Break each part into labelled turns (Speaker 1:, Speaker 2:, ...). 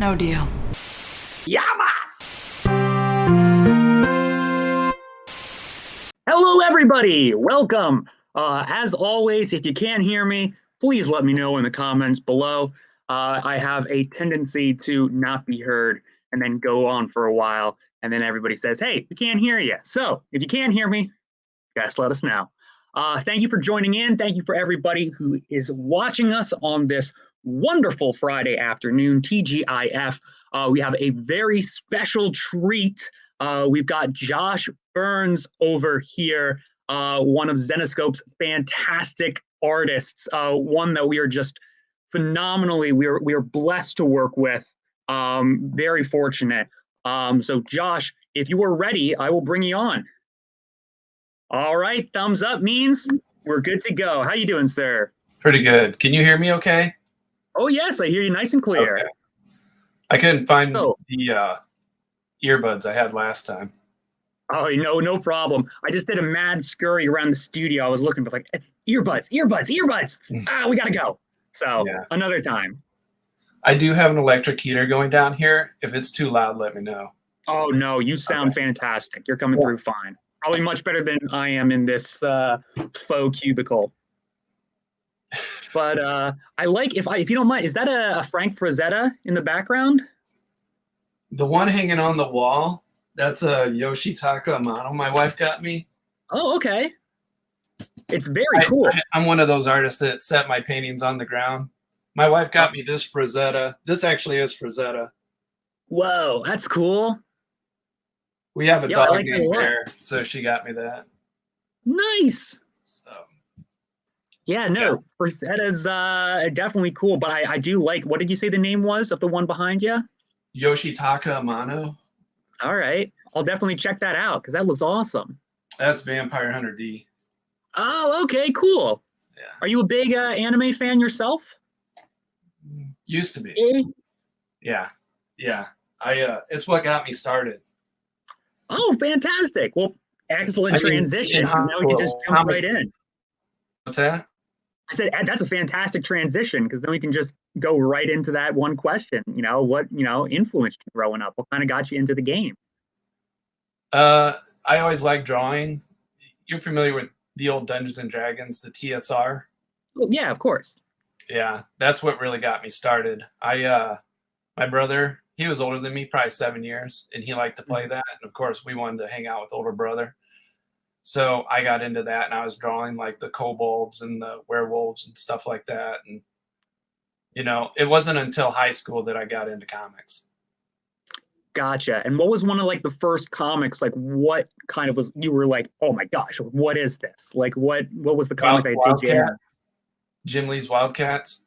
Speaker 1: No deal.
Speaker 2: Yamas! Hello, everybody. Welcome. As always, if you can't hear me, please let me know in the comments below. I have a tendency to not be heard and then go on for a while, and then everybody says, hey, we can't hear you. So if you can't hear me, just let us know. Thank you for joining in. Thank you for everybody who is watching us on this wonderful Friday afternoon, TGIF. We have a very special treat. We've got Josh Burns over here, one of Zenescope's fantastic artists, one that we are just phenomenally, we are blessed to work with, very fortunate. So Josh, if you are ready, I will bring you on. All right, thumbs up means we're good to go. How you doing, sir?
Speaker 3: Pretty good. Can you hear me okay?
Speaker 2: Oh, yes, I hear you nice and clear.
Speaker 3: Okay. I couldn't find the earbuds I had last time.
Speaker 2: Oh, no problem. I just did a mad scurry around the studio. I was looking for like earbuds. We got to go. So yeah. Another time.
Speaker 3: I do have an electric heater going down here. If it's too loud, let me know.
Speaker 2: Oh, no, you sound fantastic. You're coming through fine. Probably much better than I am in this faux cubicle. But I like, if you don't mind, is that a Frank Frazetta in the background?
Speaker 3: The one hanging on the wall, that's a Yoshitaka Amano my wife got me.
Speaker 2: Oh, okay. It's very cool.
Speaker 3: I'm one of those artists that set my paintings on the ground. My wife got me this Frazetta. This actually is Frazetta.
Speaker 2: Whoa, that's cool.
Speaker 3: We have a dog named Bear, so she got me that.
Speaker 2: Nice. So, Frazetta's definitely cool, but I do like, what did you say the name was of the one behind you?
Speaker 3: Yoshitaka Amano.
Speaker 2: All right. I'll definitely check that out because that looks awesome.
Speaker 3: That's Vampire Hunter D.
Speaker 2: Oh, okay, cool. Yeah. Are you a big anime fan yourself?
Speaker 3: Used to be. Yeah. It's what got me started.
Speaker 2: Oh, fantastic. Well, excellent transition. Now we can just jump right in.
Speaker 3: What's that?
Speaker 2: I said, that's a fantastic transition because then we can just go right into that one question. What influenced you growing up? What kind of got you into the game?
Speaker 3: I always liked drawing. You're familiar with the old Dungeons and Dragons, the TSR?
Speaker 2: Well, yeah, of course.
Speaker 3: Yeah, that's what really got me started. My brother, he was older than me, probably 7 years, and he liked to play that. And of course, we wanted to hang out with older brother. So I got into that, and I was drawing like the kobolds and the werewolves and stuff like that. And, it wasn't until high school that I got into comics.
Speaker 2: Gotcha. And what was one of like the first comics? Like what kind of you were like, oh my gosh, what is this? Like what was the comic that did you?
Speaker 3: Jim Lee's Wildcats.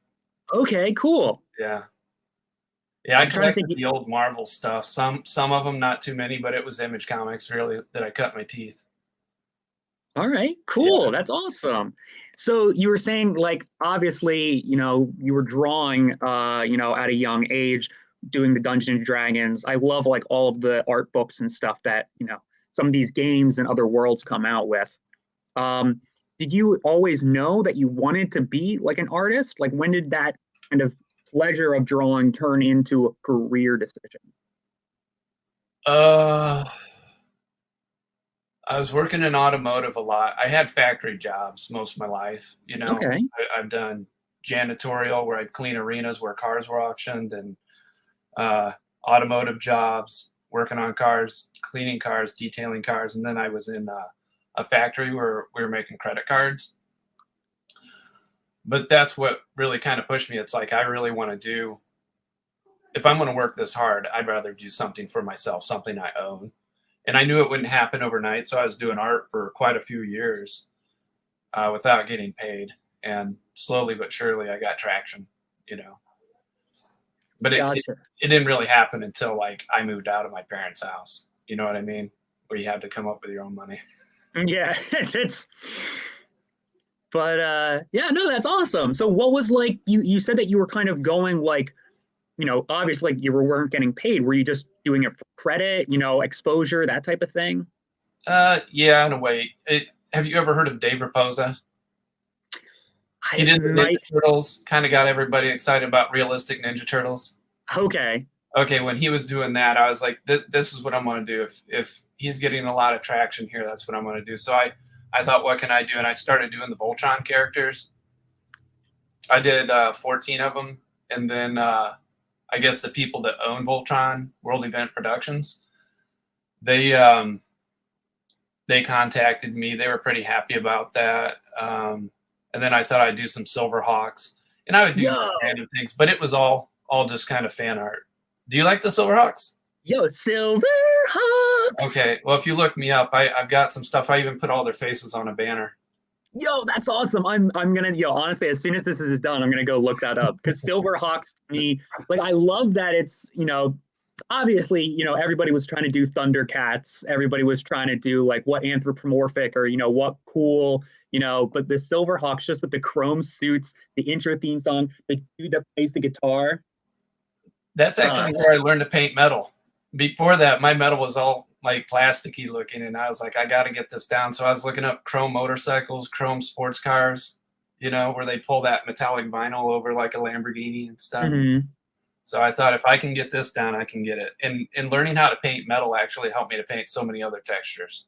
Speaker 2: Okay, cool.
Speaker 3: Yeah. Yeah, I collected the old Marvel stuff. Some of them, not too many, but it was Image Comics really that I cut my teeth.
Speaker 2: All right, cool. Yeah. That's awesome. So you were saying, like, obviously, you were drawing, at a young age, doing the Dungeons and Dragons. I love like all of the art books and stuff that, some of these games and other worlds come out with. Did you always know that you wanted to be like an artist? Like when did that kind of pleasure of drawing turn into a career decision?
Speaker 3: I was working in automotive a lot. I had factory jobs most of my life.
Speaker 2: Okay.
Speaker 3: I've done janitorial where I'd clean arenas where cars were auctioned, and automotive jobs, working on cars, cleaning cars, detailing cars. And then I was in a factory where we were making credit cards. But that's what really kind of pushed me. It's like, I really want to do, if I'm going to work this hard, I'd rather do something for myself, something I own. And I knew it wouldn't happen overnight. So I was doing art for quite a few years without getting paid. And slowly but surely I got traction, But it didn't really happen until like I moved out of my parents' house. You know what I mean? Where you had to come up with your own money.
Speaker 2: Yeah, that's awesome. So what was like, you said that you were kind of going like, obviously like you weren't getting paid. Were you just doing it for credit, exposure, that type of thing?
Speaker 3: Yeah, in a way. Have you ever heard of Dave Raposa? He did the Ninja Turtles, kind of got everybody excited about realistic Ninja Turtles.
Speaker 2: Okay.
Speaker 3: okay, when he was doing that, I was like, this is what I'm going to do. If he's getting a lot of traction here, that's what I'm going to do. So I thought, what can I do? And I started doing the Voltron characters. I did 14 of them. And then I guess the people that own Voltron, World Event Productions, they contacted me. They were pretty happy about that. And then I thought I'd do some Silverhawks, and I would do
Speaker 2: Yo,
Speaker 3: random things, but it was all just kind of fan art. Do you like the Silverhawks?
Speaker 2: yo, Silverhawks.
Speaker 3: Okay, well, if you look me up, I've got some stuff. I even put all their faces on a banner.
Speaker 2: Yo, that's awesome. I'm gonna, honestly, as soon as this is done, I'm gonna go look that up because Silverhawks to me, like, I love that it's, obviously, everybody was trying to do Thundercats. Everybody was trying to do like what anthropomorphic or, what cool, but the Silverhawks just with the chrome suits, the intro theme song, the dude that plays the guitar.
Speaker 3: That's actually where I learned to paint metal. Before that, my metal was all like plasticky looking, and I was like, I got to get this down. So I was looking up chrome motorcycles, chrome sports cars, where they pull that metallic vinyl over like a Lamborghini and stuff.
Speaker 2: Mm-hmm.
Speaker 3: So I thought if I can get this down, I can get it. And learning how to paint metal actually helped me to paint so many other textures.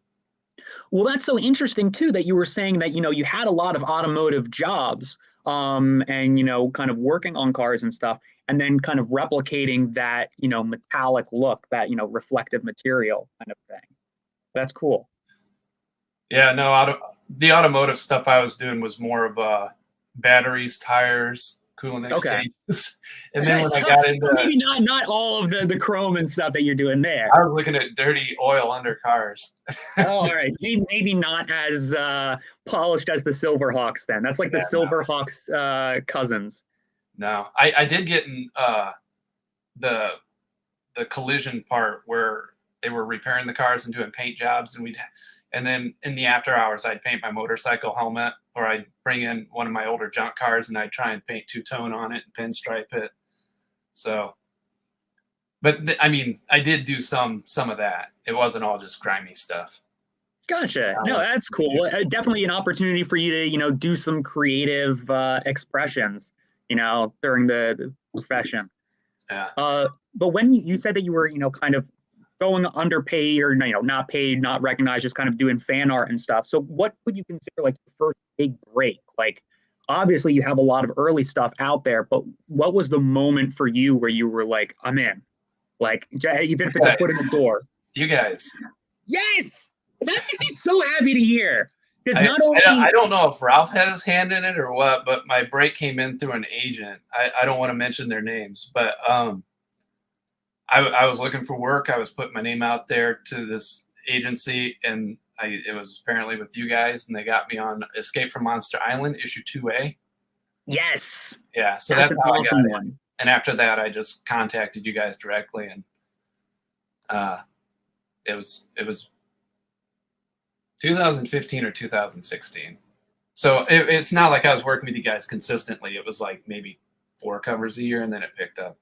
Speaker 2: Well, that's so interesting too that you were saying that you had a lot of automotive jobs, and kind of working on cars and stuff, and then kind of replicating that metallic look, that reflective material kind of thing. That's cool.
Speaker 3: Yeah, no, the automotive stuff I was doing was more of batteries, tires, coolant
Speaker 2: Okay.
Speaker 3: exchanges. And then when I got into
Speaker 2: maybe not all of the chrome and stuff that you're doing there.
Speaker 3: I was looking at dirty oil under cars.
Speaker 2: Oh, all right. Maybe not as polished as the Silverhawks then. That's like the Silverhawks cousins.
Speaker 3: No, I did get in the collision part where they were repairing the cars and doing paint jobs, and then in the after hours I'd paint my motorcycle helmet, or I'd bring in one of my older junk cars and I'd try and paint two-tone on it and pinstripe it. So, but I mean, I did do some of that. It wasn't all just grimy stuff.
Speaker 2: Gotcha. No, that's cool. Definitely an opportunity for you to, do some creative expressions, during the profession.
Speaker 3: Yeah.
Speaker 2: But when you said that you were, kind of going underpaid or, not paid, not recognized, just kind of doing fan art and stuff. So what would you consider like the first big break? Like, obviously you have a lot of early stuff out there, but what was the moment for you where you were like, I'm in? Like, even if it's a foot in the door.
Speaker 3: You guys.
Speaker 2: Yes! That makes me so happy to hear. Because not only
Speaker 3: I don't know if Ralph had his hand in it or what, but my break came in through an agent. I don't want to mention their names, but I was looking for work. I was putting my name out there to this agency, and it was apparently with you guys, and they got me on Escape from Monster Island issue 2A.
Speaker 2: Yes.
Speaker 3: Yeah, so
Speaker 2: that's an
Speaker 3: how
Speaker 2: awesome
Speaker 3: I got
Speaker 2: one.
Speaker 3: it. And after that, I just contacted you guys directly, and it was 2015 or 2016. So it's not like I was working with you guys consistently. It was like maybe 4 covers a year, and then it picked up.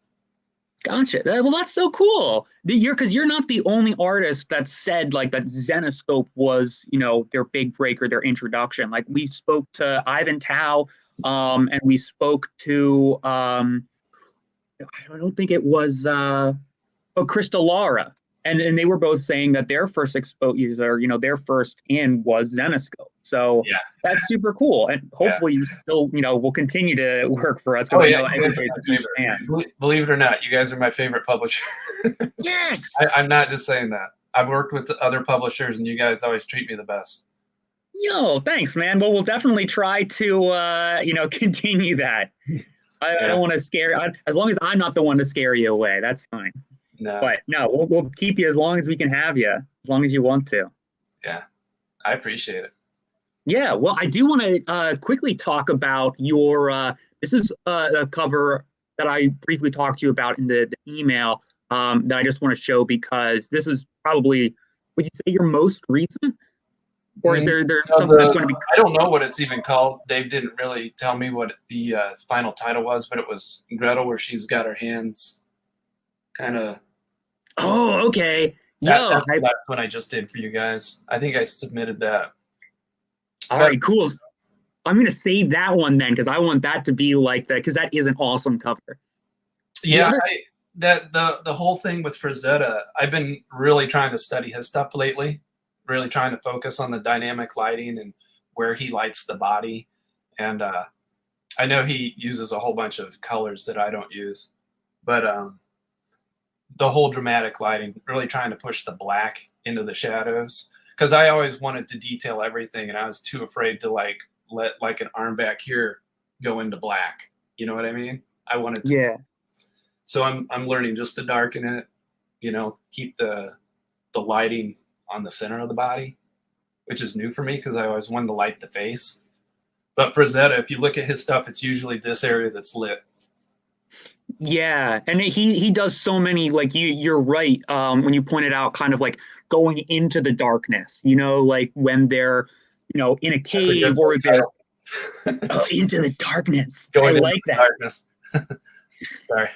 Speaker 2: Gotcha. Well, that's so cool. Because you're not the only artist that said like that Zenescope was, their big break or their introduction. Like we spoke to Ivan Tao, and we spoke to I don't think it was Crystal Lara. And they were both saying that their first exposure, their first in was Zenescope. So
Speaker 3: yeah,
Speaker 2: that's super cool. And hopefully you still, will continue to work for us. Because I know everybody's a huge fan.
Speaker 3: Believe it or not, you guys are my favorite publisher.
Speaker 2: Yes.
Speaker 3: I'm not just saying that. I've worked with other publishers, and you guys always treat me the best.
Speaker 2: Yo, thanks, man. Well, we'll definitely try to, continue that. I don't want to scare. As long as I'm not the one to scare you away, that's fine.
Speaker 3: No.
Speaker 2: But no, we'll keep you as long as we can have you, as long as you want to.
Speaker 3: Yeah, I appreciate it.
Speaker 2: Yeah, well, I do want to quickly talk about your. This is a cover that I briefly talked to you about in the email that I just want to show because this is probably, would you say, your most recent? Or is there something that's going to be?
Speaker 3: I don't know what it's even called. Dave didn't really tell me what the final title was, but it was Gretel, where she's got her hands kind of.
Speaker 2: Oh, okay.
Speaker 3: That's what I just did for you guys. I think I submitted that.
Speaker 2: All right, cool. I'm going to save that one then because I want that to be like that because that is an awesome cover.
Speaker 3: Yeah, that the whole thing with Frazetta, I've been really trying to study his stuff lately, really trying to focus on the dynamic lighting and where he lights the body. And I know he uses a whole bunch of colors that I don't use, but the whole dramatic lighting, really trying to push the black into the shadows. Because I always wanted to detail everything, and I was too afraid to like let like an arm back here go into black. You know what I mean? I wanted to.
Speaker 2: Yeah.
Speaker 3: So I'm learning just to darken it. You know, keep the lighting on the center of the body, which is new for me because I always wanted to light the face. But Frazetta, if you look at his stuff, it's usually this area that's lit.
Speaker 2: Yeah, and he does so many, like you're right, when you pointed out kind of like going into the darkness, like when they're in a
Speaker 3: That's a good
Speaker 2: cave or they're
Speaker 3: title.
Speaker 2: into the darkness. I
Speaker 3: Going into
Speaker 2: like
Speaker 3: the
Speaker 2: that.
Speaker 3: darkness. Sorry.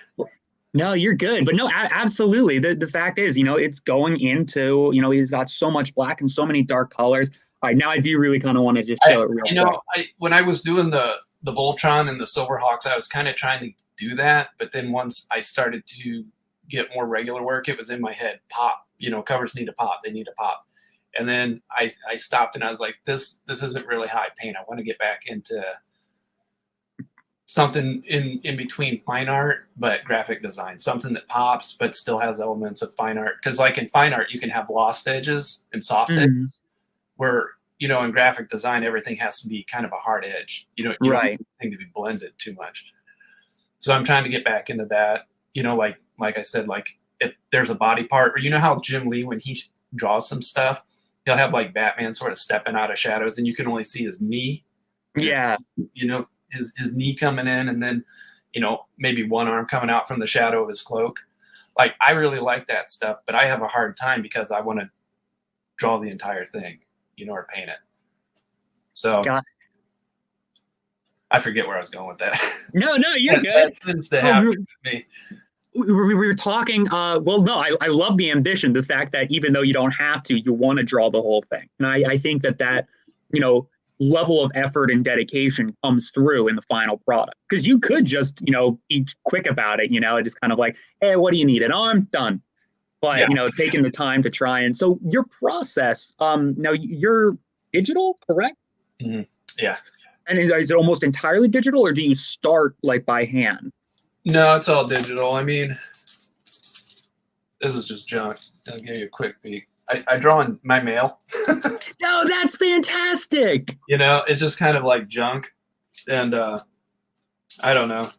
Speaker 2: No, you're good. But no, absolutely. The fact is, it's going into, he's got so much black and so many dark colors. All right, now I do really kind of want to just show it real quick.
Speaker 3: When I was doing the Voltron and the Silverhawks, I was kind of trying to do that, but then once I started to get more regular work, it was in my head, pop, covers need a pop, they need a pop. And then I stopped and I was like, this isn't really how I paint. I want to get back into something in between fine art but graphic design, something that pops but still has elements of fine art. Because like in fine art, you can have lost edges and soft edges, where in graphic design everything has to be kind of a hard edge. You don't want anything to be blended too much. So I'm trying to get back into that. Like I said, like if there's a body part, or how Jim Lee, when he draws some stuff, he'll have like Batman sort of stepping out of shadows and you can only see his knee.
Speaker 2: Yeah.
Speaker 3: His knee coming in, and then maybe one arm coming out from the shadow of his cloak. Like I really like that stuff, but I have a hard time because I want to draw the entire thing, or paint it. So I forget where I was going with that.
Speaker 2: No, you're good.
Speaker 3: That tends to happen with me.
Speaker 2: We were talking, well, no, I love the ambition, the fact that even though you don't have to, you want to draw the whole thing. And I think that level of effort and dedication comes through in the final product. Because you could just, be quick about it, just kind of like, hey, what do you need? An arm? Done. But, taking the time to try. And so your process, now you're digital, correct?
Speaker 3: Mm-hmm. Yeah.
Speaker 2: And is it almost entirely digital, or do you start like by hand?
Speaker 3: No, it's all digital. I mean, this is just junk. I'll give you a quick peek. I draw in my mail.
Speaker 2: No, that's fantastic.
Speaker 3: It's just kind of like junk. And I don't know.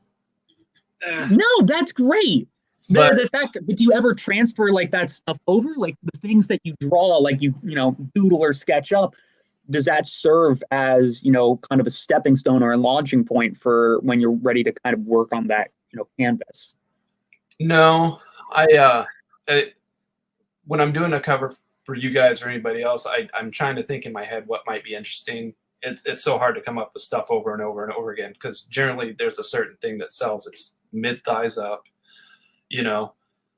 Speaker 2: No, that's great. The fact, but do you ever transfer like that stuff over? Like the things that you draw, like you doodle or sketch up, does that serve as, kind of a stepping stone or a launching point for when you're ready to kind of work on that, canvas?
Speaker 3: No, when I'm doing a cover for you guys or anybody else, I'm trying to think in my head what might be interesting. It's so hard to come up with stuff over and over and over again, because generally there's a certain thing that sells. It's mid thighs up,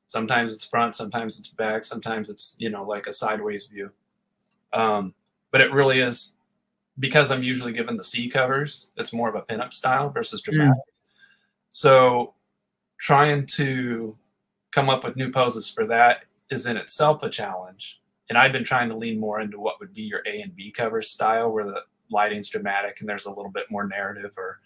Speaker 3: sometimes it's front, sometimes it's back, sometimes it's, like a sideways view. But it really is, because I'm usually given the C covers, it's more of a pinup style versus dramatic. So trying to come up with new poses for that is in itself a challenge. And I've been trying to lean more into what would be your A and B cover style, where the lighting's dramatic and there's a little bit more narrative, or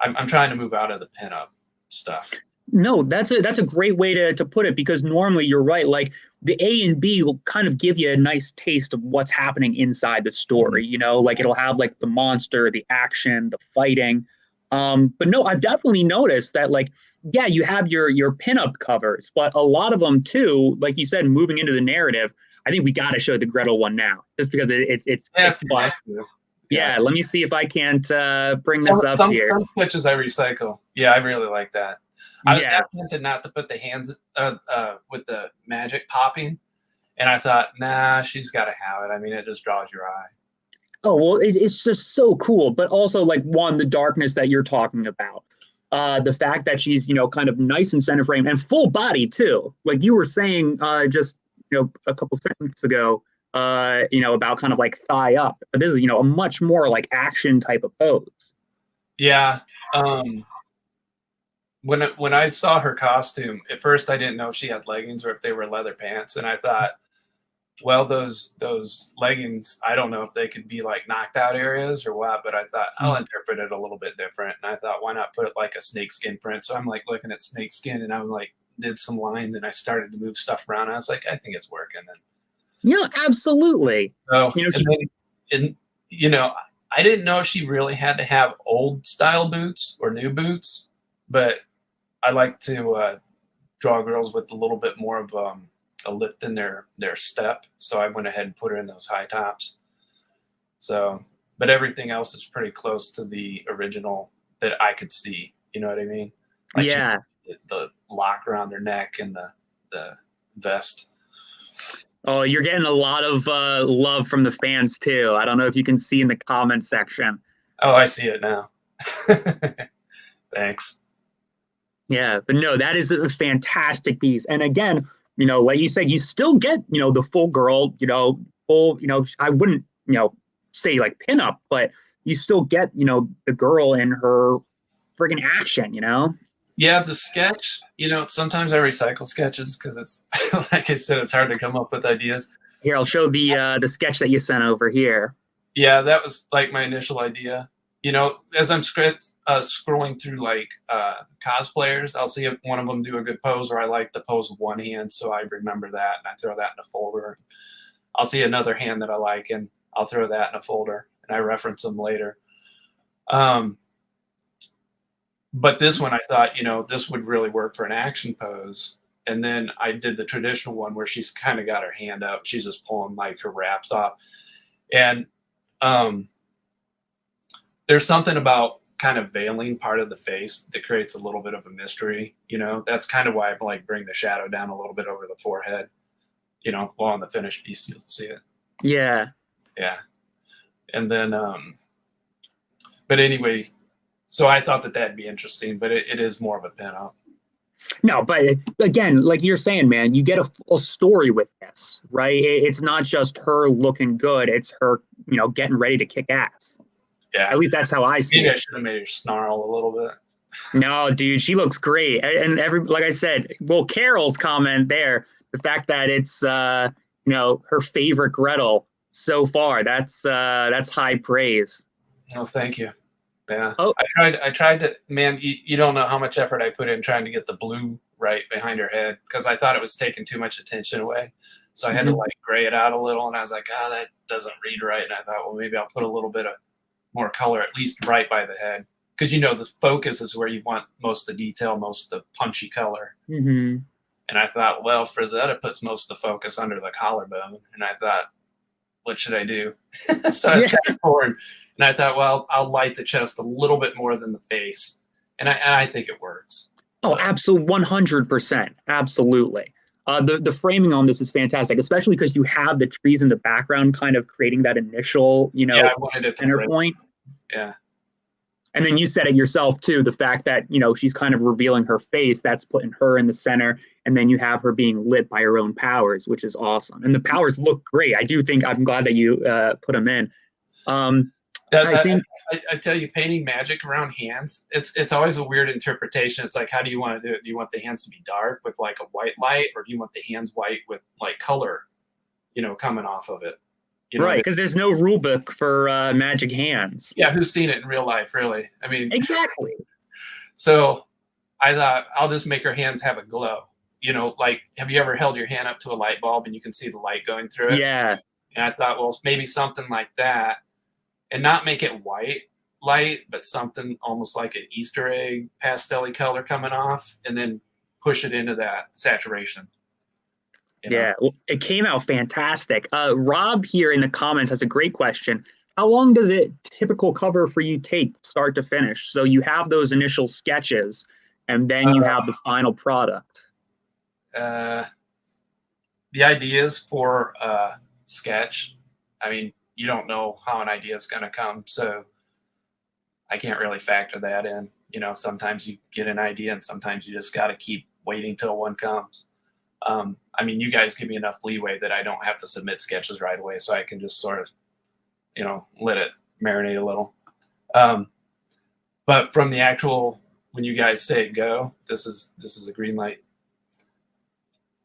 Speaker 3: I'm trying to move out of the pinup stuff.
Speaker 2: No, that's a great way to put it, because normally you're right. Like the A and B will kind of give you a nice taste of what's happening inside the story, like it'll have like the monster, the action, the fighting. But no, I've definitely noticed that, like, yeah, you have your pinup covers, but a lot of them too, like you said, moving into the narrative. I think we got to show the Gretel one now, just because it's fun. Yeah, let me see if I can't bring this up here.
Speaker 3: Some sketches I recycle. Yeah, I really like that. I was tempted not to put the hands with the magic popping, and I thought, nah, she's got to have it. I mean, it just draws your eye.
Speaker 2: Oh, well, it's just so cool. But also, like, the darkness that you're talking about. The fact that she's, kind of nice and center frame and full body, too. Like you were saying just, a couple sentences ago, about kind of like thigh up. But this is, a much more like action type of pose.
Speaker 3: Yeah. when I saw her costume, at first I didn't know if she had leggings or if they were leather pants, and I thought, well, those leggings, I don't know if they could be like knocked out areas or what, but I thought I'll interpret it a little bit different. And I thought, why not put it like a snakeskin print? So I'm like looking at snakeskin, and I'm like did some lines, and I started to move stuff around. I was like, I think it's working. And
Speaker 2: Yeah, absolutely.
Speaker 3: so,
Speaker 2: You know,
Speaker 3: and then, and you know, I didn't know she really had to have old style boots or new boots, but I like to draw girls with a little bit more of a lift in their step. So I went ahead and put her in those high tops. So, but everything else is pretty close to the original that I could see. You know what I mean? Like she,
Speaker 2: yeah.
Speaker 3: the lock around her neck and the vest.
Speaker 2: Oh, you're getting a lot of love from the fans too. I don't know if you can see in the comment section.
Speaker 3: Oh, I see it now. Thanks.
Speaker 2: Yeah, but no, that is a fantastic piece. And again, you know, like you said, you still get, you know, the full girl, you know, full, you know, I wouldn't, you know, say like pinup, but you still get, you know, the girl in her friggin' action, you know?
Speaker 3: Yeah, the sketch, you know, sometimes I recycle sketches because it's like I said, it's hard to come up with ideas.
Speaker 2: Here, I'll show the sketch that you sent over here.
Speaker 3: Yeah, that was like my initial idea. You know, as I'm scrolling through like cosplayers, I'll see if one of them do a good pose, or I like the pose with one hand, so I remember that and I throw that in a folder. I'll see another hand that I like, and I'll throw that in a folder, and I reference them later. But this one, I thought, you know, this would really work for an action pose. And then I did the traditional one where she's kind of got her hand up. She's just pulling like her wraps off. And there's something about kind of veiling part of the face that creates a little bit of a mystery. You know, that's kind of why I like bring the shadow down a little bit over the forehead. You know, while on the finished piece, you'll see it.
Speaker 2: Yeah.
Speaker 3: Yeah. And then, but anyway, so I thought that that'd be interesting, but it is more of a pinup.
Speaker 2: No, but again, like you're saying, man, you get a story with this, right? It's not just her looking good; it's her, you know, getting ready to kick ass.
Speaker 3: Yeah,
Speaker 2: At least that's how I see
Speaker 3: maybe I
Speaker 2: it.
Speaker 3: should have made her snarl a little bit.
Speaker 2: No, dude, she looks great, and like I said, well, Carol's comment there, the fact that it's you know, her favorite Gretel so far, that's high praise.
Speaker 3: Oh, thank you. Yeah,
Speaker 2: Oh,
Speaker 3: I tried to. Man, you don't know how much effort I put in trying to get the blue right behind her head because I thought it was taking too much attention away. So I had to like gray it out a little, and I was like, oh, that doesn't read right. And I thought, well, maybe I'll put a little bit of more color, at least right by the head, because you know the focus is where you want most of the detail, most of the punchy color.
Speaker 2: mm-hmm.
Speaker 3: And I thought, well, Frazetta puts most of the focus under the collarbone, and I thought, what should I do? So I was kind of torn. And I thought, well, I'll light the chest a little bit more than the face. And I think it works.
Speaker 2: Oh, absolutely, 100%. Absolutely. The framing on this is fantastic, especially because you have the trees in the background kind of creating that initial, you know,
Speaker 3: yeah, I wanted it
Speaker 2: center point.
Speaker 3: Yeah.
Speaker 2: And then you said it yourself, too, the fact that, you know, she's kind of revealing her face, that's putting her in the center. And then you have her being lit by her own powers, which is awesome. And the powers look great. I do think I'm glad that you put them in.
Speaker 3: I tell you, painting magic around hands, it's always a weird interpretation. It's like, how do you want to do it? Do you want the hands to be dark with like a white light, or do you want the hands white with like color, you know, coming off of it? You know,
Speaker 2: right, because there's no rule book for magic hands.
Speaker 3: Yeah, who's seen it in real life, really? I mean,
Speaker 2: exactly.
Speaker 3: So I thought I'll just make her hands have a glow. You know, like, have you ever held your hand up to a light bulb and you can see the light going through it?
Speaker 2: Yeah.
Speaker 3: And I thought, well, maybe something like that, and not make it white light, but something almost like an Easter egg pastel color coming off, and then push it into that saturation.
Speaker 2: You know? Yeah, well, it came out fantastic. Rob here in the comments has a great question. How long does a typical cover for you take start to finish? So you have those initial sketches, and then you have the final product.
Speaker 3: The ideas for a sketch, I mean, you don't know how an idea is going to come, so I can't really factor that in. You know, sometimes you get an idea, and sometimes you just got to keep waiting till one comes. I mean, you guys give me enough leeway that I don't have to submit sketches right away, so I can just sort of, you know, let it marinate a little. But from the actual when you guys say go, this is a green light.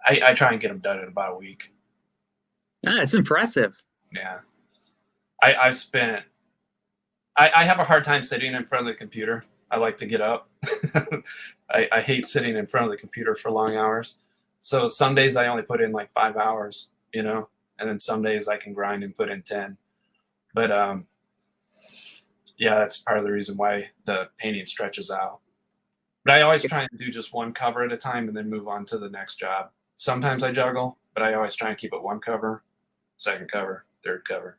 Speaker 3: I try and get them done in about a week.
Speaker 2: Ah, it's impressive.
Speaker 3: Yeah. I've spent, I have a hard time sitting in front of the computer. I like to get up. I hate sitting in front of the computer for long hours. So some days I only put in like 5 hours, you know, and then some days I can grind and put in 10. But yeah, that's part of the reason why the painting stretches out. But I always try and do just one cover at a time and then move on to the next job. Sometimes I juggle, but I always try and keep it one cover, second cover, third cover.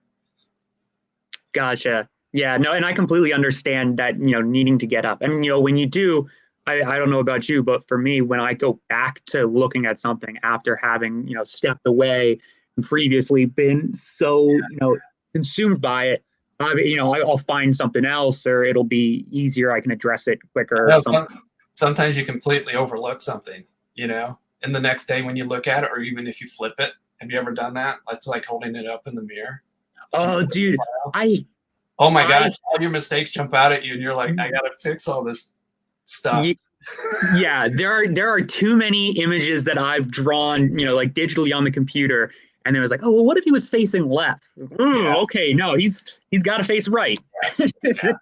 Speaker 2: Gotcha. Yeah, no, and I completely understand that, needing to get up. I mean, when you do, I don't know about you, but for me, when I go back to looking at something after having, stepped away and previously been so, consumed by it, I'll find something else or it'll be easier. I can address it quicker or something.
Speaker 3: Sometimes you completely overlook something, and the next day when you look at it, or even if you flip it, have you ever done that? It's like holding it up in the mirror.
Speaker 2: Oh, dude,
Speaker 3: oh my gosh, all your mistakes jump out at you, and you're like, I gotta fix all this stuff.
Speaker 2: Yeah, there are too many images that I've drawn, like digitally on the computer, and there was like, oh, well, what if he was facing left? Yeah. Okay, no, he's got to face right. Yeah.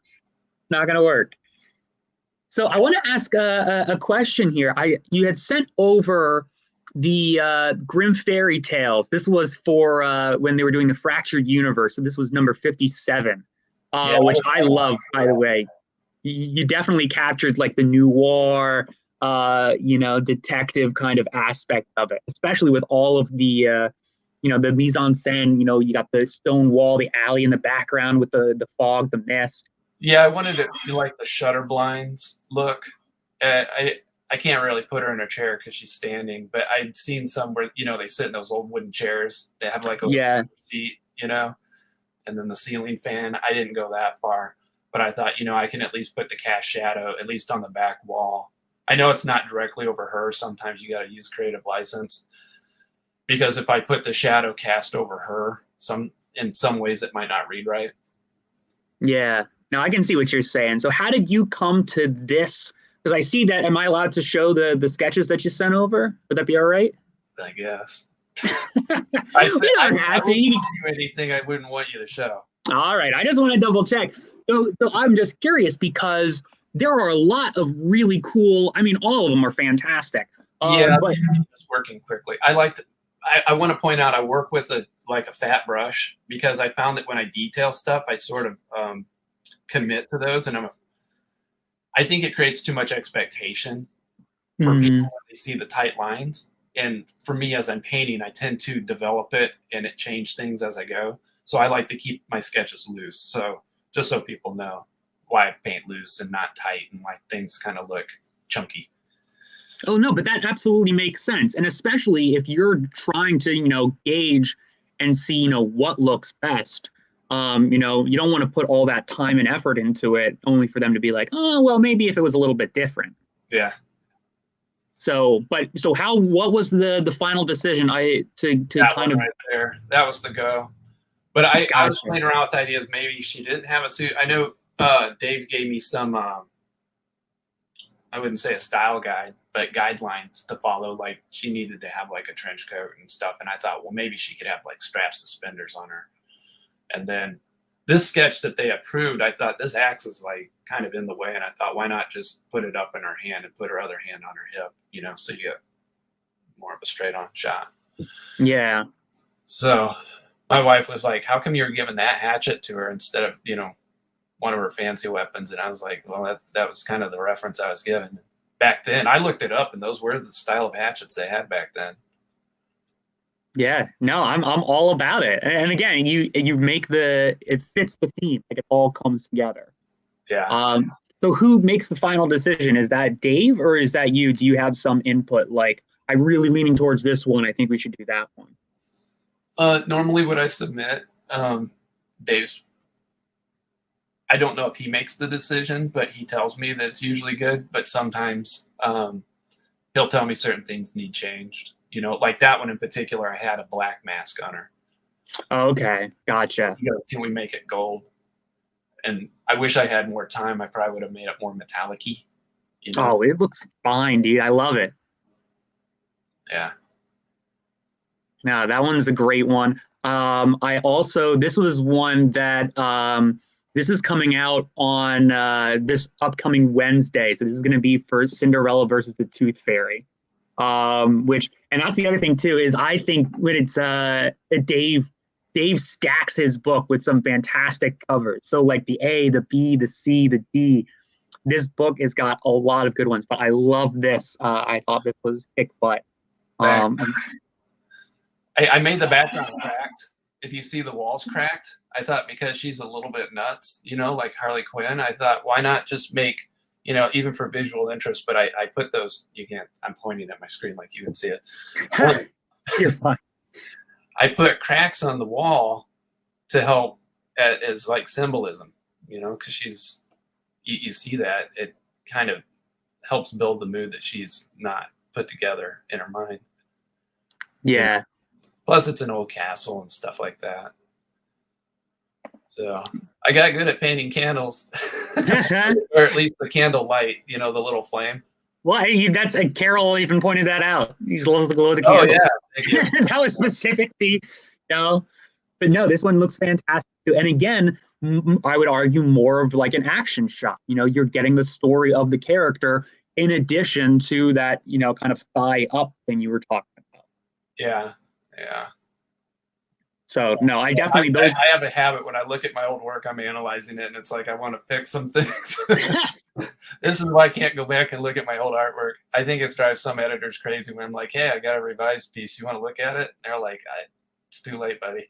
Speaker 2: Not gonna work. So I want to ask a question here. You had sent over the Grim Fairy Tales. This was for when they were doing the Fractured Universe. So this was number 57, which I love, by the way. You definitely captured like the noir, detective kind of aspect of it, especially with all of the, the mise en scène. You got the stone wall, the alley in the background with the fog, the mist.
Speaker 3: Yeah, I wanted it to be like the shutter blinds look. I can't really put her in a chair because she's standing, but I'd seen some where, they sit in those old wooden chairs. They have like a seat, and then the ceiling fan. I didn't go that far, but I thought, I can at least put the cast shadow, at least on the back wall. I know it's not directly over her. Sometimes you got to use creative license, because if I put the shadow cast over her, in some ways it might not read right.
Speaker 2: Yeah. Now I can see what you're saying. So how did you come to this? Because I see that. Am I allowed to show the sketches that you sent over? Would that be all right?
Speaker 3: I guess.
Speaker 2: I don't have to.
Speaker 3: You can do anything I wouldn't want you to show.
Speaker 2: All right. I just want to double check. So I'm just curious because there are a lot of really cool. I mean, all of them are fantastic.
Speaker 3: But just working quickly. I want to point out I work with a fat brush, because I found that when I detail stuff, I sort of commit to those, and I think it creates too much expectation for people when they see the tight lines. And for me, as I'm painting, I tend to develop it and change things as I go. So I like to keep my sketches loose. So just so people know why I paint loose and not tight, and why things kind of look chunky.
Speaker 2: Oh, no, but that absolutely makes sense. And especially if you're trying to, gauge and see, what looks best. You don't want to put all that time and effort into it only for them to be like, oh, well, maybe if it was a little bit different.
Speaker 3: Yeah.
Speaker 2: So what was the final decision? Right
Speaker 3: there. That was the go. But I was playing around with ideas. Maybe she didn't have a suit. I know Dave gave me some, I wouldn't say a style guide, but guidelines to follow. Like, she needed to have like a trench coat and stuff. And I thought, well, maybe she could have like strap suspenders on her. And then this sketch that they approved, I thought this axe is like kind of in the way. And I thought, why not just put it up in her hand and put her other hand on her hip, so you get more of a straight on shot.
Speaker 2: Yeah.
Speaker 3: So my wife was like, how come you're giving that hatchet to her instead of, one of her fancy weapons? And I was like, well, that was kind of the reference I was given. Back then, I looked it up, and those were the style of hatchets they had back then.
Speaker 2: Yeah, no, I'm all about it. And again, you make it fits the theme, like it all comes together.
Speaker 3: Yeah.
Speaker 2: So who makes the final decision? Is that Dave or is that you? Do you have some input? Like, I'm really leaning towards this one. I think we should do that one.
Speaker 3: Normally what I submit, Dave's, I don't know if he makes the decision, but he tells me that it's usually good. But sometimes he'll tell me certain things need changed. Like that one in particular, I had a black mask on her.
Speaker 2: Okay, gotcha.
Speaker 3: He goes, can we make it gold? And I wish I had more time. I probably would have made it more metallic-y. you know?
Speaker 2: Oh, it looks fine, dude. I love it.
Speaker 3: Yeah.
Speaker 2: No, that one's a great one. I also this was one that this is coming out on this upcoming Wednesday. So this is going to be for Cinderella versus the Tooth Fairy. Which and that's the other thing too is I think when it's Dave stacks his book with some fantastic covers. So like the A, the B, the C, the D. This book has got a lot of good ones, but I love this. I thought this was kick butt.
Speaker 3: Thanks.
Speaker 2: Um,
Speaker 3: I made the background cracked. If you see the walls cracked, I thought because she's a little bit nuts, like Harley Quinn, I thought, why not just make, even for visual interest, but I put those, you can't, I'm pointing at my screen like you can see it.
Speaker 2: You're fine.
Speaker 3: I put cracks on the wall to help as like symbolism, because she's, you see that, it kind of helps build the mood that she's not put together in her mind.
Speaker 2: Yeah.
Speaker 3: Plus, it's an old castle and stuff like that. So I got good at painting candles, or at least the candle light, the little flame.
Speaker 2: Well, hey, that's Carol even pointed that out. He just loves the glow of the candles.
Speaker 3: Oh, yeah.
Speaker 2: That was specifically, but no, this one looks fantastic too. And again, I would argue more of like an action shot. You're getting the story of the character in addition to that, kind of thigh up thing you were talking about.
Speaker 3: Yeah.
Speaker 2: So no, I definitely
Speaker 3: I have a habit when I look at my old work, I'm analyzing it, and it's like I want to fix some things. This is why I can't go back and look at my old artwork. I think it drives some editors crazy when I'm like, "Hey, I got a revised piece. You want to look at it?" And they're like, "It's too late, buddy."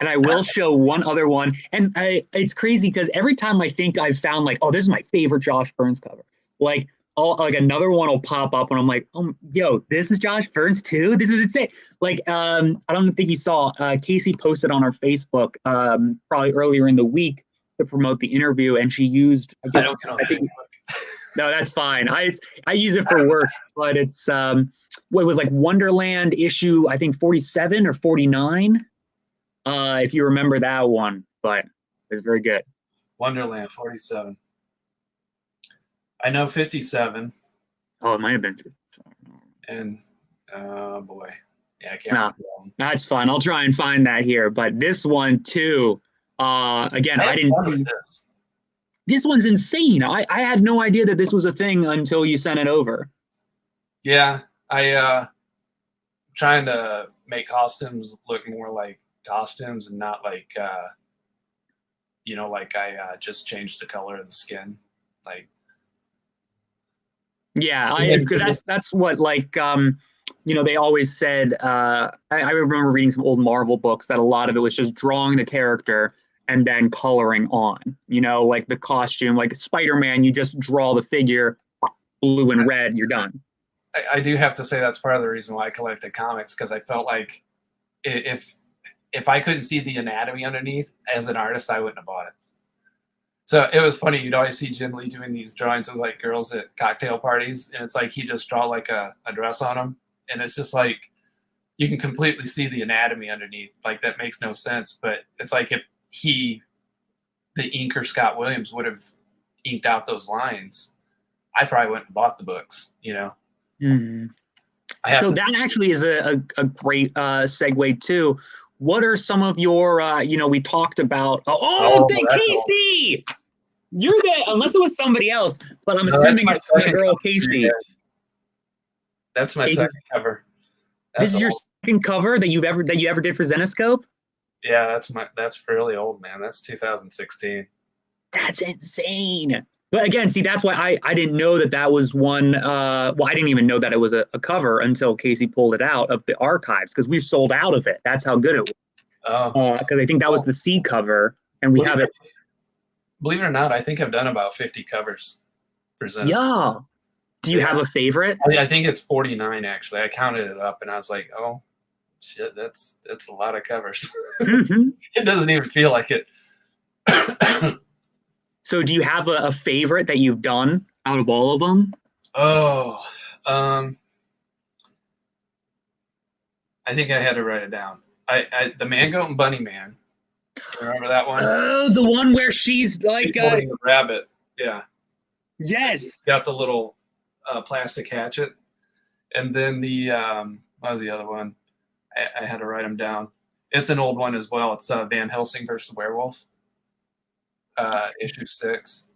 Speaker 2: And I will show one other one, and it's crazy because every time I think I've found like, oh, this is my favorite Josh Burns cover, like another one will pop up and I'm like, oh, yo, this is Josh Burns too. This is insane. Like, I don't think you saw, Casey posted on our Facebook, probably earlier in the week to promote the interview. And she used, I think, no, that's fine. I use it for work, but it's, what was like Wonderland issue, I think 47 or 49. If you remember that one, but it's very good.
Speaker 3: Wonderland 47. I know 57.
Speaker 2: Oh, it might have been.
Speaker 3: And oh boy, yeah, I can't.
Speaker 2: That's fine. I'll try and find that here. But this one too. Again, I didn't see this. This one's insane. I had no idea that this was a thing until you sent it over.
Speaker 3: Yeah, I trying to make costumes look more like costumes and not like like I just changed the color of the skin, like.
Speaker 2: Yeah, that's what like they always said. I remember reading some old Marvel books that a lot of it was just drawing the character and then coloring on. Like the costume, like Spider-Man, you just draw the figure, blue and red, you're done.
Speaker 3: I do have to say that's part of the reason why I collected comics, because I felt like if I couldn't see the anatomy underneath as an artist, I wouldn't have bought it. So it was funny. You'd always see Jim Lee doing these drawings of like girls at cocktail parties. And it's like he just draw like a dress on them. And it's just like you can completely see the anatomy underneath. Like that makes no sense. But it's like if the inker Scott Williams would have inked out those lines, I probably wouldn't have bought the books,
Speaker 2: Mm-hmm. So that actually is a great segue too. What are some of your, we talked about, Casey! You're the, unless it was somebody else, but I'm assuming it's my girl, Casey.
Speaker 3: That's my second cover.
Speaker 2: This is your second cover that you ever did for Zenescope?
Speaker 3: Yeah, that's fairly old, man. That's 2016.
Speaker 2: That's insane. But again, see, that's why I didn't know that was one. I didn't even know that it was a cover until Casey pulled it out of the archives because we've sold out of it. That's how good it was.
Speaker 3: Oh,
Speaker 2: because I think that was the C cover, and we have it.
Speaker 3: Believe it or not, I think I've done about 50 covers for Zenescope.
Speaker 2: Yeah. Do you have a favorite?
Speaker 3: I think it's 49 actually. I counted it up, and I was like, oh shit, that's a lot of covers. Mm-hmm. It doesn't even feel like it.
Speaker 2: So do you have a favorite that you've done out of all of them?
Speaker 3: Oh, I think I had to write it down. The Man Goat and Bunny Man. You remember that one?
Speaker 2: Oh, the one where she's like
Speaker 3: holding a rabbit. Yeah.
Speaker 2: Yes.
Speaker 3: Got the little plastic hatchet, and then the what was the other one? I had to write them down. It's an old one as well. It's Van Helsing versus the Werewolf, issue 6.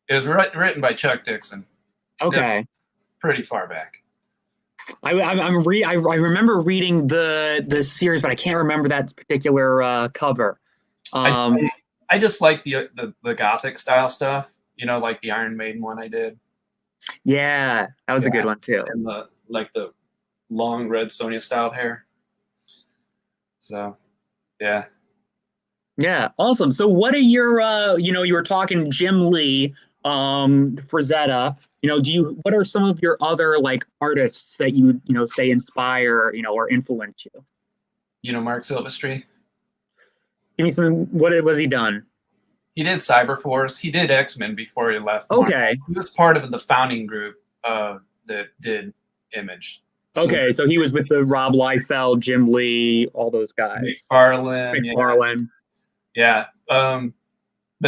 Speaker 3: It was written by Chuck Dixon.
Speaker 2: Okay.
Speaker 3: Pretty far back.
Speaker 2: I remember reading the series, but I can't remember that particular cover.
Speaker 3: I just like the Gothic style stuff. You know, like the Iron Maiden one I did.
Speaker 2: Yeah, that was a good one too.
Speaker 3: And the long red Sonya styled hair. So, yeah.
Speaker 2: Yeah, awesome. So what are your you were talking Jim Lee, Frazetta, what are some of your other like artists that you say inspire, or influence you?
Speaker 3: You know Mark Silvestri?
Speaker 2: Give me some, what was he done?
Speaker 3: He did Cyberforce. He did X-Men before he left.
Speaker 2: Okay.
Speaker 3: He was part of the founding group that did Image.
Speaker 2: Okay, so he was with the Rob Liefeld, Jim Lee, all those guys.
Speaker 3: McFarlane. Yeah. But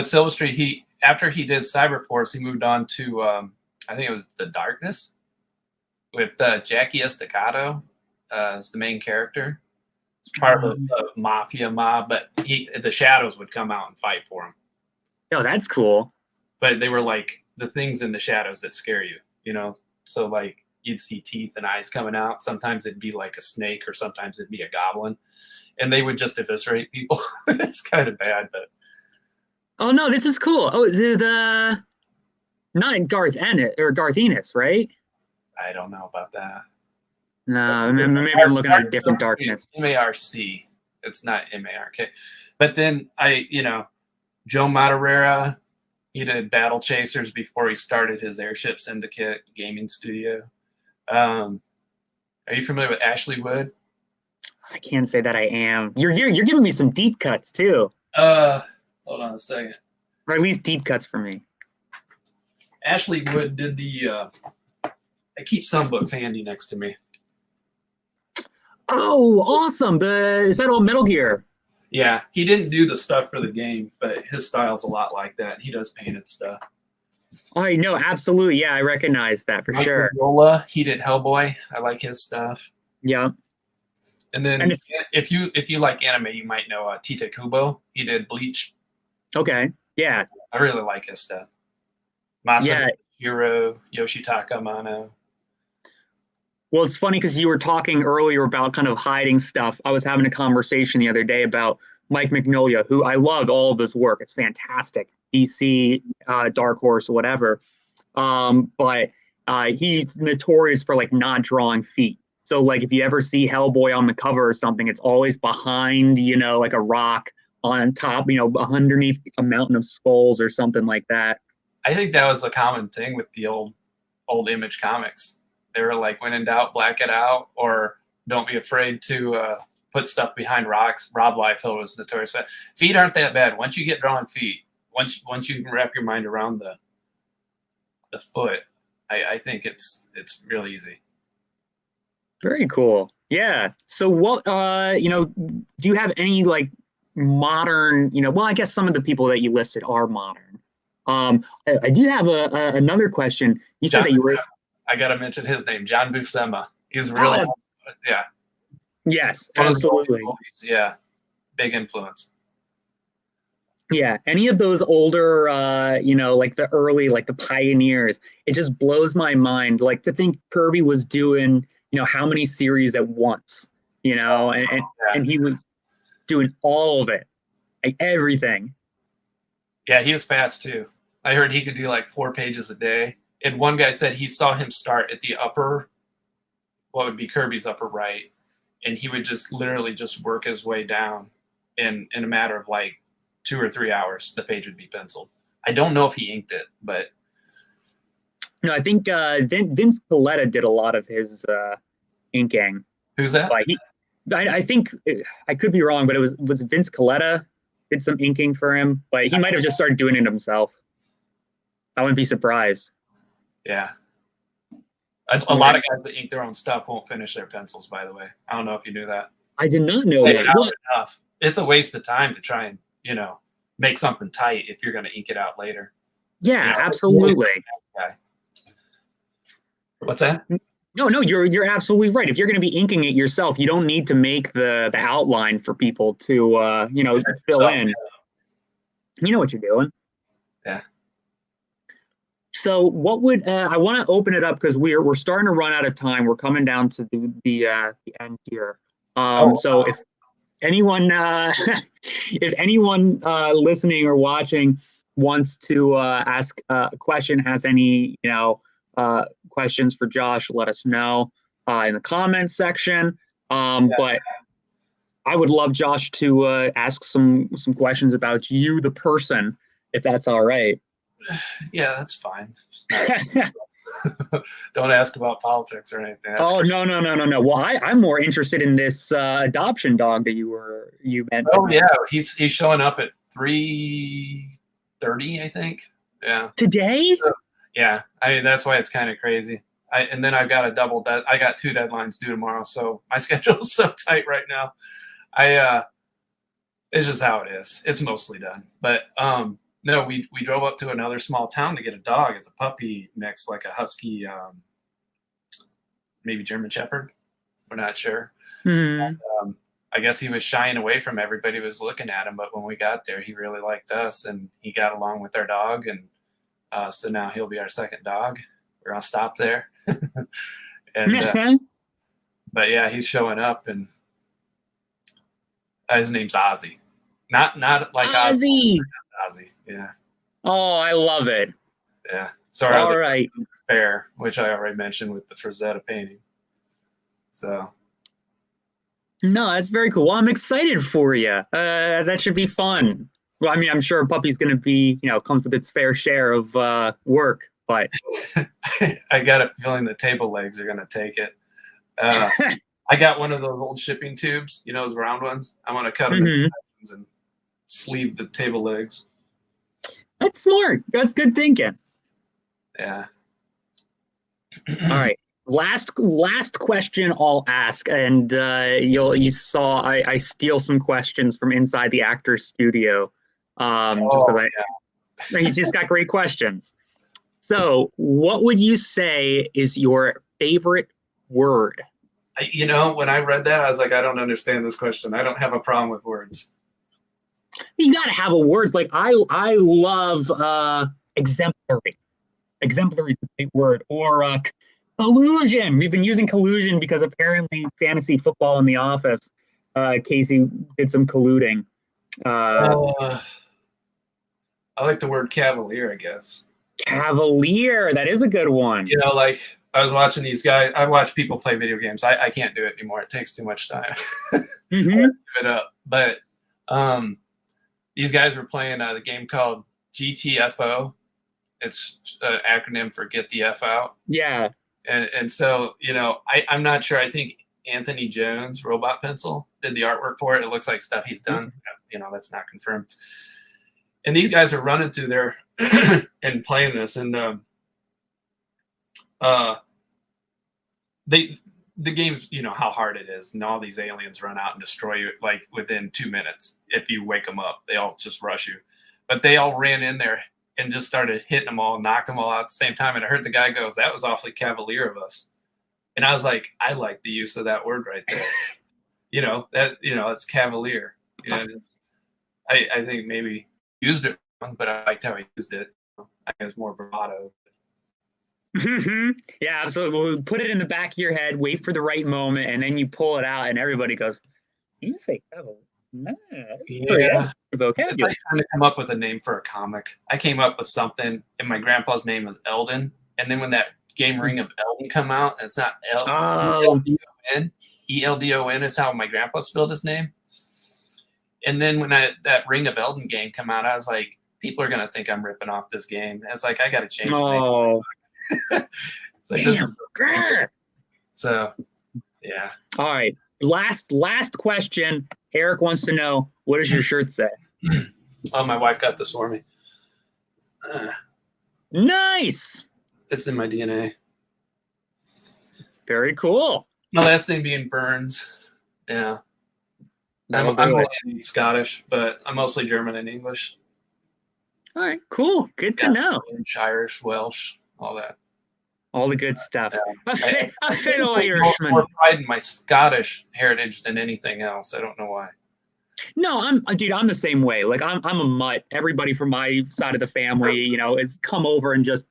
Speaker 3: Silvestri, after he did Cyberforce, he moved on to I think it was The Darkness with Jackie Estacado as the main character. It's part of the mafia mob, but the shadows would come out and fight for him.
Speaker 2: Oh, that's cool.
Speaker 3: But they were like the things in the shadows that scare you, So like you'd see teeth and eyes coming out. Sometimes it'd be like a snake, or sometimes it'd be a goblin, and they would just eviscerate people. It's kind of bad, but.
Speaker 2: Oh no, this is cool. Oh, is it not Garth Ennis or Garth Ennis, right?
Speaker 3: I don't know about that.
Speaker 2: No, maybe I'm looking at a different Darkness.
Speaker 3: MARC. It's not MARK. But then Joe Madureira, he did Battle Chasers before he started his Airship Syndicate gaming studio. Are you familiar with Ashley Wood?
Speaker 2: I can't say that I am. You're giving me some deep cuts too.
Speaker 3: Hold on a second.
Speaker 2: Or at least deep cuts for me.
Speaker 3: Ashley Wood did the. I keep some books handy next to me.
Speaker 2: Oh, awesome! Is that all Metal Gear?
Speaker 3: Yeah, he didn't do the stuff for the game, but his style's a lot like that. He does painted stuff.
Speaker 2: Oh, no, absolutely. Yeah, I recognize that for sure.
Speaker 3: Lola, he did Hellboy. I like his stuff.
Speaker 2: Yeah.
Speaker 3: And then if you like anime, you might know Tite Kubo. He did Bleach.
Speaker 2: Okay. Yeah.
Speaker 3: I really like his stuff. Masahiro Yoshitaka Amano.
Speaker 2: Well, it's funny because you were talking earlier about kind of hiding stuff. I was having a conversation the other day about Mike Mignola, who I loved all of his work. It's fantastic. DC, Dark Horse, whatever. But he's notorious for like not drawing feet. So like if you ever see Hellboy on the cover or something, it's always behind, like a rock on top, underneath a mountain of skulls or something like that.
Speaker 3: I think that was a common thing with the old Image comics. They were like, when in doubt, black it out, or don't be afraid to put stuff behind rocks. Rob Liefeld was notorious for that. Feet aren't that bad. Once you get drawing feet, once you can wrap your mind around the foot, I think it's real easy.
Speaker 2: Very cool. Yeah. So what, do you have any like modern, well, I guess some of the people that you listed are modern. I do have another question. You said that you were.
Speaker 3: I got to mention his name, John Buscema. He's really, yeah.
Speaker 2: Yes, absolutely.
Speaker 3: Yeah, big influence.
Speaker 2: Yeah, any of those older, like the early, like the pioneers, it just blows my mind. Like to think Kirby was doing, how many series at once, and he was doing all of it, like everything.
Speaker 3: Yeah, he was fast too. I heard he could do like 4 pages a day. And one guy said he saw him start at the upper, what would be Kirby's upper right, and he would just literally just work his way down in a matter of like 2 or 3 hours. The page would be penciled. I don't know if he inked it, but
Speaker 2: no, I think Vince Coletta did a lot of his inking.
Speaker 3: Who's that?
Speaker 2: I think I could be wrong, but it was Vince Coletta did some inking for him, but he might have just started doing it himself. I wouldn't be surprised.
Speaker 3: Yeah. A lot of guys that ink their own stuff won't finish their pencils, by the way. I don't know if you knew that.
Speaker 2: I did not know that.
Speaker 3: It's a waste of time to try and, make something tight if you're going to ink it out later.
Speaker 2: Yeah, absolutely.
Speaker 3: Okay. What's that?
Speaker 2: No, you're absolutely right. If you're going to be inking it yourself, you don't need to make the outline for people to fill
Speaker 3: So,
Speaker 2: in. You know what you're doing.
Speaker 3: yeah.
Speaker 2: So, what would I want to open it up because we're starting to run out of time. We're coming down to the end here.
Speaker 3: Oh,
Speaker 2: So if anyone if anyone listening or watching wants to ask a question, has any questions for Josh, let us know in the comments section. But I would love Josh to ask some questions about you, the person, if that's all right.
Speaker 3: yeah, that's fine. Don't ask about politics or anything.
Speaker 2: Oh, no. Well, I'm more interested in this adoption dog that you mentioned.
Speaker 3: Oh yeah, he's showing up at 3:30, I think. Yeah.
Speaker 2: Today?
Speaker 3: So, yeah, I mean that's why it's kind of crazy. And then I've got I got 2 deadlines due tomorrow, so my schedule is so tight right now. It's just how it is. It's mostly done. But no, we drove up to another small town to get a dog. It's a puppy mix, like a husky, maybe German Shepherd. We're not sure.
Speaker 2: Mm-hmm.
Speaker 3: I guess he was shying away from everybody who was looking at him, but when we got there, he really liked us and he got along with our dog, and so now he'll be our second dog. We're gonna stop there, and but yeah, he's showing up, and his name's Ozzy, not like
Speaker 2: Ozzy.
Speaker 3: Ozzy, yeah.
Speaker 2: Oh, I love it.
Speaker 3: Yeah. Sorry.
Speaker 2: All right.
Speaker 3: Bear, which I already mentioned with the Frazetta painting. So.
Speaker 2: No, that's very cool. Well, I'm excited for you. That should be fun. Well, I mean, I'm sure a puppy's going to be, comes with its fair share of work, but
Speaker 3: I got a feeling the table legs are going to take it. I got one of those old shipping tubes, those round ones. I'm going to cut them in sections and sleeve the table legs.
Speaker 2: That's smart. That's good thinking.
Speaker 3: Yeah.
Speaker 2: All right. Last question I'll ask, and you saw I steal some questions from inside the actor's studio, just because he just got great questions. So, what would you say is your favorite word?
Speaker 3: When I read that, I was like, I don't understand this question. I don't have a problem with words.
Speaker 2: You got to have a words like I love exemplary. Exemplary is a big word, or collusion. We've been using collusion because apparently fantasy football in the office, Casey did some colluding.
Speaker 3: I like the word cavalier, I guess.
Speaker 2: Cavalier, that is a good one.
Speaker 3: Like I was watching these guys. I watch people play video games. I can't do it anymore. It takes too much time. Give it up. But these guys were playing the game called GTFO. It's an acronym for Get the F Out.
Speaker 2: Yeah.
Speaker 3: And so, I'm not sure. I think Anthony Jones, Robot Pencil, did the artwork for it. It looks like stuff he's done. That's not confirmed. And these guys are running through there and playing this. And the game's, how hard it is. And all these aliens run out and destroy you like within 2 minutes. If you wake them up, they all just rush you. But they all ran in there and just started hitting them all, knocked them all out at the same time. And I heard the guy goes, "That was awfully cavalier of us." And I was like, I like the use of that word right there. It's cavalier. I think maybe used it wrong, but I liked how he used it. I think it's more bravado.
Speaker 2: Yeah, absolutely. We'll put it in the back of your head, wait for the right moment, and then you pull it out, and everybody goes, "You say cavalier." Nah, that's vocabulary.
Speaker 3: It's like trying to come up with a name for a comic. I came up with something, and my grandpa's name was Eldon. And then when that game Ring of Eldon come out, and it's not Eldon, Eldon is how my grandpa spelled his name. And then when that Ring of Eldon game come out, I was like, people are gonna think I'm ripping off this game. And it's like I got to change the name. It's like this is so yeah.
Speaker 2: All right. Last question. Eric wants to know, what does your shirt say?
Speaker 3: Oh, my wife got this for me.
Speaker 2: Nice.
Speaker 3: It's in my DNA.
Speaker 2: Very cool.
Speaker 3: My last name being Burns. Yeah. I'm Scottish, but I'm mostly German and English.
Speaker 2: All right, cool. Good to know.
Speaker 3: Irish, Welsh, all that.
Speaker 2: All the good stuff.
Speaker 3: Yeah.
Speaker 2: A
Speaker 3: I seem
Speaker 2: fellow
Speaker 3: to take more
Speaker 2: Irishman.
Speaker 3: pride in my Scottish heritage than anything else. I don't know why.
Speaker 2: No, dude, I'm the same way. Like I'm a mutt. Everybody from my side of the family, has come over and just.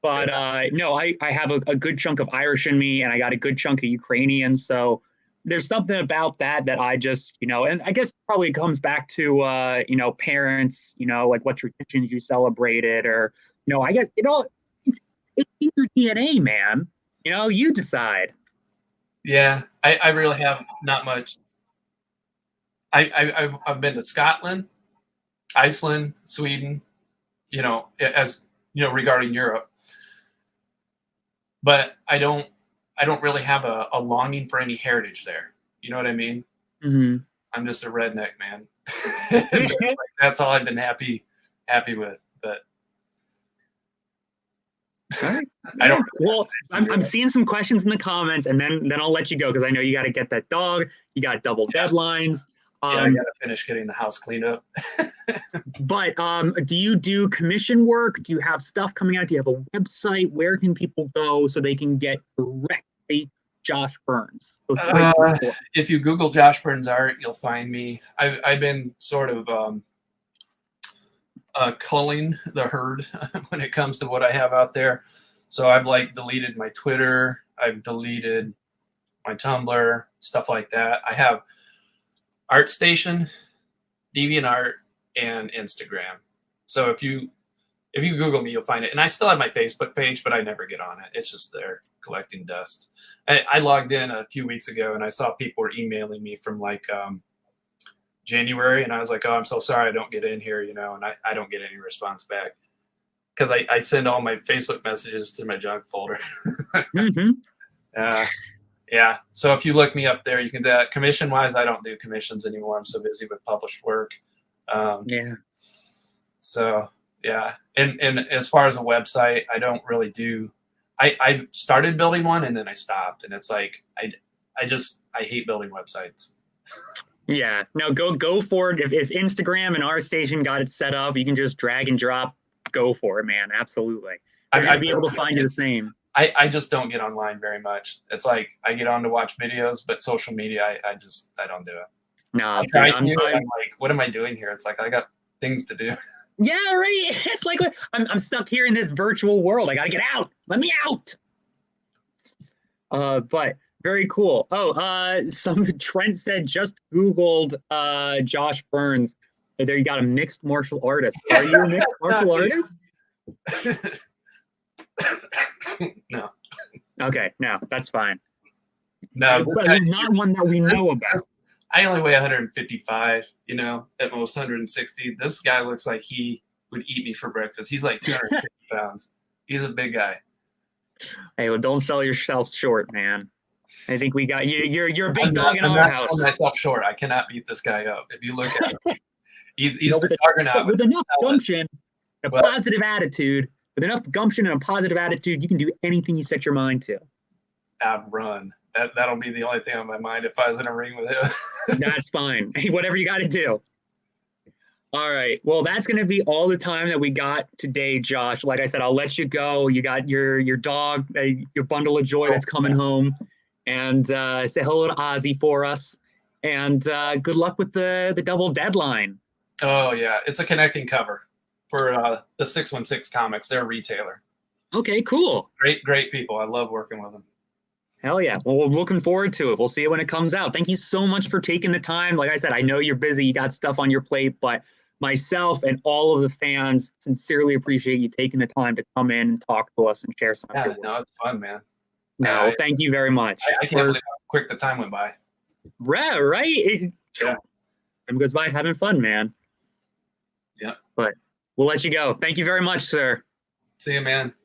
Speaker 2: But no, I have a good chunk of Irish in me, and I got a good chunk of Ukrainian. So there's something about that I just, and I guess probably comes back to parents, like what traditions you celebrated, or I guess it's in your DNA, man. You decide.
Speaker 3: Yeah, I really have not much. I've been to Scotland, Iceland, Sweden, as regarding Europe, but I don't really have a longing for any heritage there. You know what I mean?
Speaker 2: Mm-hmm.
Speaker 3: I'm just a redneck man. Like, that's all I've been happy with. But
Speaker 2: All right.
Speaker 3: I don't.
Speaker 2: Well, I'm seeing some questions in the comments, and then I'll let you go because I know you got to get that dog. You got double deadlines.
Speaker 3: Yeah, I got to finish getting the house cleaned up.
Speaker 2: But do you do commission work? Do you have stuff coming out? Do you have a website? Where can people go so they can get directly Josh Burns?
Speaker 3: If you Google Josh Burns art, you'll find me. I've been sort of culling the herd when it comes to what I have out there. So I've deleted my Twitter. I've deleted my Tumblr, stuff like that. I have ArtStation, DeviantArt, and Instagram. So if you Google me, you'll find it. And I still have my Facebook page, but I never get on it. It's just there collecting dust. I logged in a few weeks ago, and I saw people were emailing me from January, and I was like, oh, I'm so sorry I don't get in here, and I don't get any response back because I send all my Facebook messages to my junk folder.
Speaker 2: Mm-hmm.
Speaker 3: Yeah. So if you look me up there, you can do that. Commission wise, I don't do commissions anymore. I'm so busy with published work.
Speaker 2: Yeah.
Speaker 3: So yeah. And as far as a website, I don't really do, I started building one and then I stopped, and it's like, I hate building websites.
Speaker 2: Yeah. No, go for it. If Instagram and ArtStation got it set up, you can just drag and drop. Go for it, man. Absolutely. I'd be able to find you the same.
Speaker 3: I just don't get online very much. It's like I get on to watch videos, but social media, I don't do it.
Speaker 2: No,
Speaker 3: I'm like, what am I doing here? It's like I got things to do.
Speaker 2: Yeah, right. It's like I'm stuck here in this virtual world. I gotta get out. Let me out. But very cool. Oh, Trent said just Googled Josh Burns. There you got a mixed martial artist. Are you a mixed martial artist?
Speaker 3: No.
Speaker 2: Okay, no, that's fine.
Speaker 3: No,
Speaker 2: but he's not one that we know about.
Speaker 3: I only weigh 155, at most 160. This guy looks like he would eat me for breakfast. He's like 250 pounds. He's a big guy.
Speaker 2: Hey, well, don't sell yourself short, man. I think we got you. You're a big dog in our house.
Speaker 3: I'm myself short. I cannot beat this guy up. If you look at him, he's the juggernaut.
Speaker 2: With enough gumption, a positive attitude. With enough gumption and a positive attitude, you can do anything you set your mind to.
Speaker 3: I'd run. That'll be the only thing on my mind if I was in a ring with him.
Speaker 2: That's fine. Hey, whatever you got to do. All right. Well, that's going to be all the time that we got today, Josh. Like I said, I'll let you go. You got your dog, your bundle of joy that's coming home. And say hello to Ozzy for us. And good luck with the double deadline.
Speaker 3: Oh, yeah. It's a connecting cover for the 616 Comics. They're a retailer.
Speaker 2: Okay, cool.
Speaker 3: Great people. I love working with them.
Speaker 2: Hell yeah. Well, we're looking forward to it. We'll see it when it comes out. Thank you so much for taking the time. Like I said, I know you're busy. You got stuff on your plate, but myself and all of the fans sincerely appreciate you taking the time to come in and talk to us and share some.
Speaker 3: Yeah, no, it's fun, man.
Speaker 2: No, thank you very much.
Speaker 3: I can't believe how quick the time went by.
Speaker 2: Right.
Speaker 3: Yeah.
Speaker 2: Time goes by having fun, man.
Speaker 3: Yeah.
Speaker 2: But we'll let you go. Thank you very much, sir.
Speaker 3: See you, man.